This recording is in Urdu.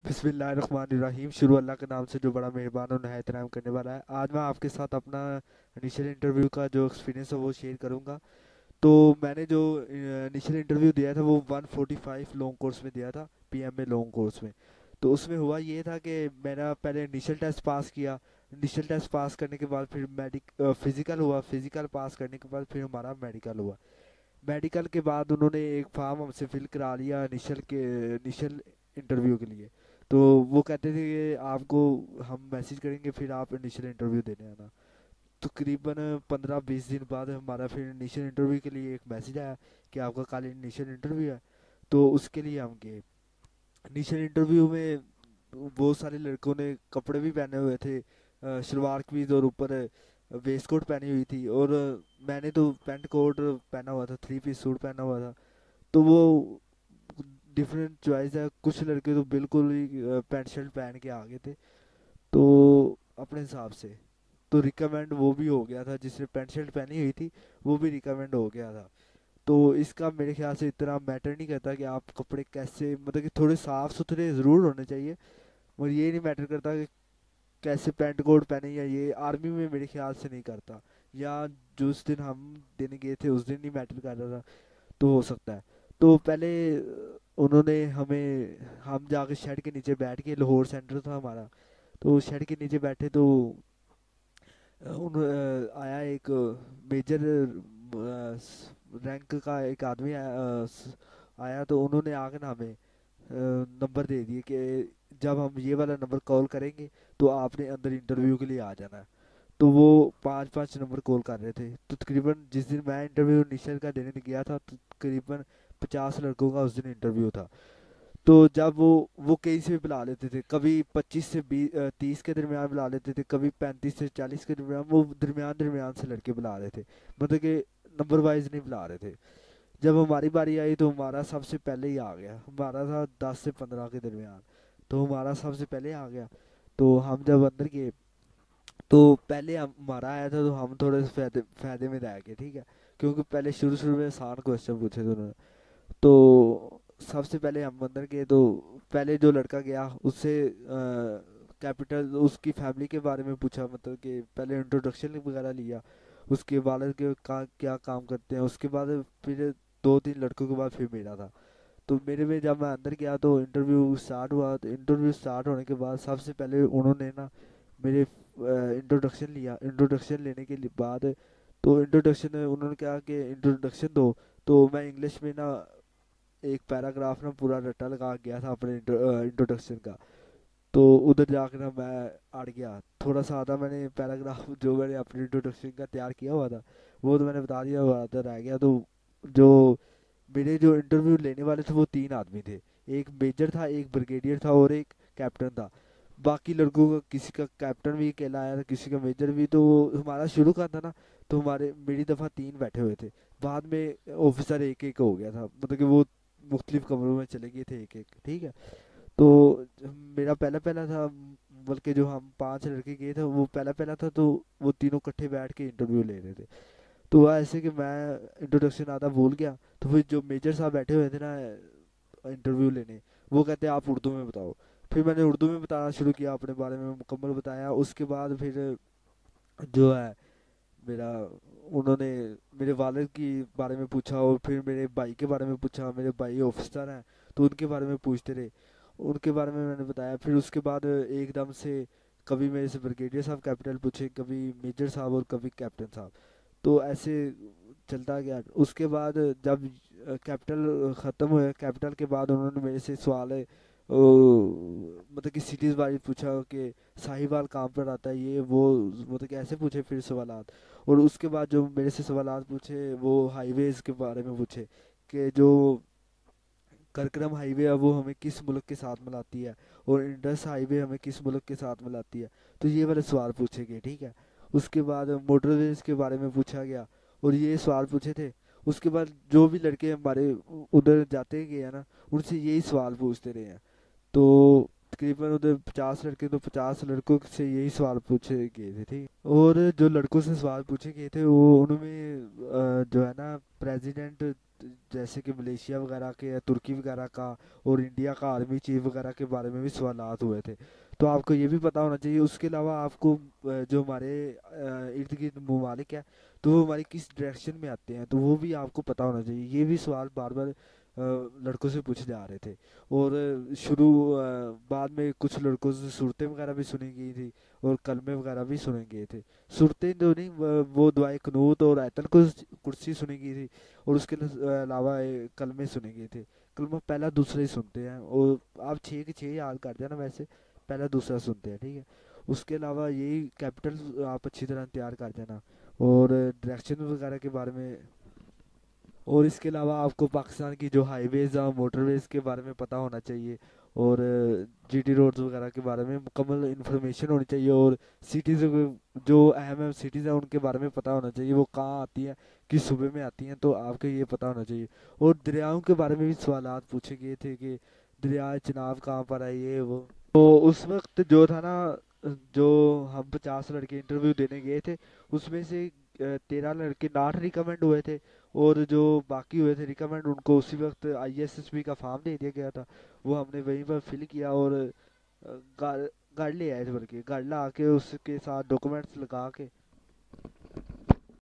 بسم اللہ الرحمن الرحیم، شروع اللہ کے نام سے جو بڑا مہربان اور نہایت رحم کرنے والا ہے۔ آج میں آپ کے ساتھ اپنا انیشیل انٹرویو کا جو ایکسپیرینس ہے وہ شیئر کروں گا۔ تو میں نے جو انیشیل انٹرویو دیا تھا وہ 145 لانگ کورس میں دیا تھا، P M A long course میں۔ تو اس میں ہوا یہ تھا کہ میرا پہلے انیشیل ٹیسٹ پاس کیا، انیشیل ٹیسٹ پاس کرنے کے بعد پھر فزیکل ہوا، فزیکل پاس کرنے کے بعد پھر ہمارا میڈیکل ہوا۔ میڈیکل کے بعد انہوں نے ایک فارم ہم سے فل کرا لیا انیشیل انٹرویو کے لیے۔ تو وہ کہتے تھے کہ آپ کو ہم میسج کریں گے، پھر آپ انیشیل انٹرویو دینے آنا۔ تقریباً 15-20 دن بعد ہمارا پھر انیشیل انٹرویو کے لیے ایک میسج آیا کہ آپ کا کل انیشیل انٹرویو ہے۔ تو اس کے لیے ہم گئے انیشیل انٹرویو میں۔ بہت سارے لڑکوں نے کپڑے بھی پہنے ہوئے تھے، شلوار قمیض اور اوپر ویسٹ کوٹ پہنی ہوئی تھی، اور میں نے تو پینٹ کوٹ پہنا ہوا تھا، 3 پیس سوٹ پہنا ہوا تھا۔ تو وہ ڈفرینٹ چوائس ہے، کچھ لڑکے تو بالکل ہی پینٹ شرٹ پہن کے آ گئے تھے تو اپنے حساب سے۔ تو ریکمینڈ وہ بھی ہو گیا تھا، جس نے پینٹ شرٹ پہنی ہوئی تھی وہ بھی ریکمینڈ ہو گیا تھا۔ تو اس کا میرے خیال سے اتنا میٹر نہیں کرتا کہ آپ کپڑے کیسے، مطلب کہ تھوڑے صاف ستھرے ضرور ہونے چاہیے، مگر یہ نہیں میٹر کرتا کہ کیسے پینٹ کوٹ پہنے، یا یہ آرمی میں میرے خیال سے نہیں کرتا، یا جو اس دن ہم دینے گئے تھے اس دن نہیں میٹر کر رہا تھا، تو ہو سکتا ہے۔ تو پہلے انہوں نے ہمیں، ہم جا کے شیڈ کے نیچے بیٹھ کے، لاہور سینٹر تھا ہمارا، تو شیڈ کے نیچے بیٹھے تو آیا ایک میجر رینک کا ایک آدمی آیا، تو انہوں نے آ کے نا ہمیں نمبر دے دیے کہ جب ہم یہ والا نمبر کال کریں گے تو آپ نے اندر انٹرویو کے لیے آ جانا ہے۔ تو وہ 5 5 نمبر کال کر رہے تھے، تو تقریباً جس دن میں انٹرویو انیشیل کا دینے گیا تھا تو تقریباً 50 لڑکوں کا اس دن انٹرویو تھا۔ تو جب وہ کہیں سے بھی بلا لیتے تھے، کبھی 25 سے 30 کے درمیان بلا لیتے تھے، کبھی 35 سے 40 کے درمیان، وہ درمیان درمیان سے لڑکے بلا رہے تھے، مطلب کہ نمبر وائز نہیں بلا رہے تھے۔ جب ہماری باری آئی تو ہمارا سب سے پہلے ہی آ گیا، ہمارا تھا 10 سے 15 کے درمیان، تو ہمارا سب سے پہلے آ گیا۔ تو ہم جب اندر گئے تو پہلے ہمارا آیا تھا، تو ہم تھوڑے سے فائدے میں رہ گئے، ٹھیک ہے، کیونکہ پہلے شروع میں آسان کوشچن پوچھے تھے انہوں نے۔ تو سب سے پہلے ہم اندر گئے تو پہلے جو لڑکا گیا اس سے کیپٹل اس کی فیملی کے بارے میں پوچھا، مطلب کہ پہلے انٹروڈکشن وغیرہ لیا، اس کے والد کے کیا کام کرتے ہیں، اس کے بعد پھر 2 3 لڑکوں کے بعد پھر میرا تھا۔ تو میرے میں جب میں اندر گیا تو انٹرویو اسٹارٹ ہوا، تو انٹرویو اسٹارٹ ہونے کے بعد سب سے پہلے انہوں نے نا میرے انٹروڈکشن لیا، انٹروڈکشن لینے کے بعد تو انٹروڈکشن انہوں نے کہا کہ انٹروڈکشن دو۔ تو میں انگلش میں نا ایک پیراگراف نا پورا رٹا لگا گیا تھا اپنے انٹروڈکشن کا۔ تو ادھر جا کے نا میں اڑ گیا تھوڑا سا، آدھا میں نے پیراگراف جو میں نے اپنے انٹروڈکشن کا تیار کیا ہوا تھا وہ تو میں نے بتا دیا ہوا تھا، رہ گیا۔ تو جو میرے جو انٹرویو لینے والے تھے وہ 3 آدمی تھے، ایک میجر تھا، ایک بریگیڈیئر تھا، اور ایک کیپٹن تھا۔ باقی لڑکوں کا کسی کا کیپٹن بھی اکیلا آیا تھا، کسی کا میجر بھی۔ تو ہمارا شروع کا تھا نا، تو میری دفعہ 3 بیٹھے ہوئے تھے، بعد میں آفیسر ایک ایک ہو گیا تھا، مطلب کہ وہ مختلف کمروں میں چلے گئے تھے ایک ایک، ٹھیک ہے۔ تو میرا پہلا پہلا تھا، بلکہ جو ہم 5 لڑکے گئے تھے وہ پہلا پہلا تھا، تو وہ تینوں کٹھے بیٹھ کے انٹرویو لے رہے تھے۔ تو ہوا ایسے کہ میں انٹروڈکشن آدھا بھول گیا، تو پھر جو میجر صاحب بیٹھے ہوئے تھے نا انٹرویو لینے، وہ کہتے ہیں آپ اردو میں بتاؤ۔ پھر میں نے اردو میں بتانا شروع کیا، اپنے بارے میں مکمل بتایا۔ اس کے بعد پھر جو ہے میرا، انہوں نے میرے والد کی بارے میں پوچھا، اور پھر میرے بھائی کے بارے میں پوچھا، میرے بھائی آفیسر ہیں تو ان کے بارے میں پوچھتے رہے، ان کے بارے میں نے بتایا۔ پھر اس کے بعد ایک دم سے کبھی میرے سے بریگیڈیئر صاحب کیپٹن پوچھے، کبھی میجر صاحب، اور کبھی کیپٹن صاحب، تو ایسے چلتا گیا۔ اس کے بعد جب کیپٹل ختم ہوئے، کیپٹل کے بعد انہوں نے میرے سے سوال ہے مطلب کہ سٹیز وائز پوچھا کہ ساہیوال کہاں پر آتا ہے، یہ وہ، مطلب کہ ایسے پوچھے پھر سوالات۔ اور اس کے بعد جو میرے سے سوالات پوچھے وہ ہائی ویز کے بارے میں پوچھے، کہ جو کرکرم ہائی وے ہے وہ ہمیں کس ملک کے ساتھ ملاتی ہے، اور انڈس ہائی وے ہمیں کس ملک کے ساتھ ملاتی ہے، تو یہ والے سوال پوچھے گئے، ٹھیک ہے۔ اس کے بعد موٹر ویز کے بارے میں پوچھا گیا، اور یہ سوال پوچھے تھے۔ اس کے بعد جو بھی لڑکے ہمارے ادھر جاتے گئے ہیں نا، ان سے یہی سوال پوچھتے رہے ہیں۔ تو تقریباً ادھر 50 لڑکے، تو 50 لڑکوں سے یہی سوال پوچھے گئے تھے، ٹھیک۔ اور جو لڑکوں سے سوال پوچھے گئے تھے وہ ان میں جو ہے نا پریزیڈنٹ جیسے کہ ملیشیا وغیرہ کے، ترکی وغیرہ کا، اور انڈیا کا آرمی چیف وغیرہ کے بارے میں بھی سوالات ہوئے تھے. تو آپ کو یہ بھی پتہ ہونا چاہیے. اس کے علاوہ آپ کو جو ہمارے ارد گرد ممالک ہیں تو وہ ہماری کس ڈائریکشن میں آتے ہیں تو وہ بھی آپ کو پتہ ہونا چاہیے. یہ بھی سوال بار بار لڑکوں سے پوچھے جا رہے تھے. اور بعد میں کچھ لڑکوں سے صورتیں وغیرہ بھی سنی گئی تھی اور کلمے وغیرہ بھی سنے گئے تھے. صورتیں تو نہیں، وہ دعائے قنوت اور آیت الکرسی سنی گئی تھی. اور اس کے علاوہ کلمے سنے گئے تھے. کلمہ پہلا دوسرا ہی سنتے ہیں، اور آپ 6 کے 6 یاد کر دینا. ویسے پہلا دوسرا سنتے ہیں، ٹھیک ہے. اس کے علاوہ یہی کیپٹل آپ اچھی طرح تیار کر دینا. اور ڈائریکشن وغیرہ کے بارے میں، اور اس کے علاوہ آپ کو پاکستان کی جو ہائی ویز اور موٹر ویز کے بارے میں پتہ ہونا چاہیے. اور جی ٹی روڈز وغیرہ کے بارے میں مکمل انفارمیشن ہونی چاہیے. اور سٹیز جو اہم اہم سٹیز ہیں ان کے بارے میں پتہ ہونا چاہیے، وہ کہاں آتی ہیں، کس صوبے میں آتی ہیں، تو آپ کو یہ پتہ ہونا چاہیے. اور دریاؤں کے بارے میں بھی سوالات پوچھے گئے تھے کہ دریا چناب کہاں پر ہے، یہ وہ. تو اس وقت جو تھا نا، جو ہم 50 لڑکے انٹرویو دینے گئے تھے، اس میں سے 13 لڑکے ناٹ ریکمینڈ ہوئے تھے. اور جو باقی ہوئے تھے ریکمینڈ، ان کو اسی وقت ISSB کا فارم دے دیا گیا تھا. وہ ہم نے وہیں پر فل کیا اور گاڑ گاڑ لے آئے تھے، بلکہ گاڑ لا کے اس کے ساتھ ڈاکومنٹس لگا کے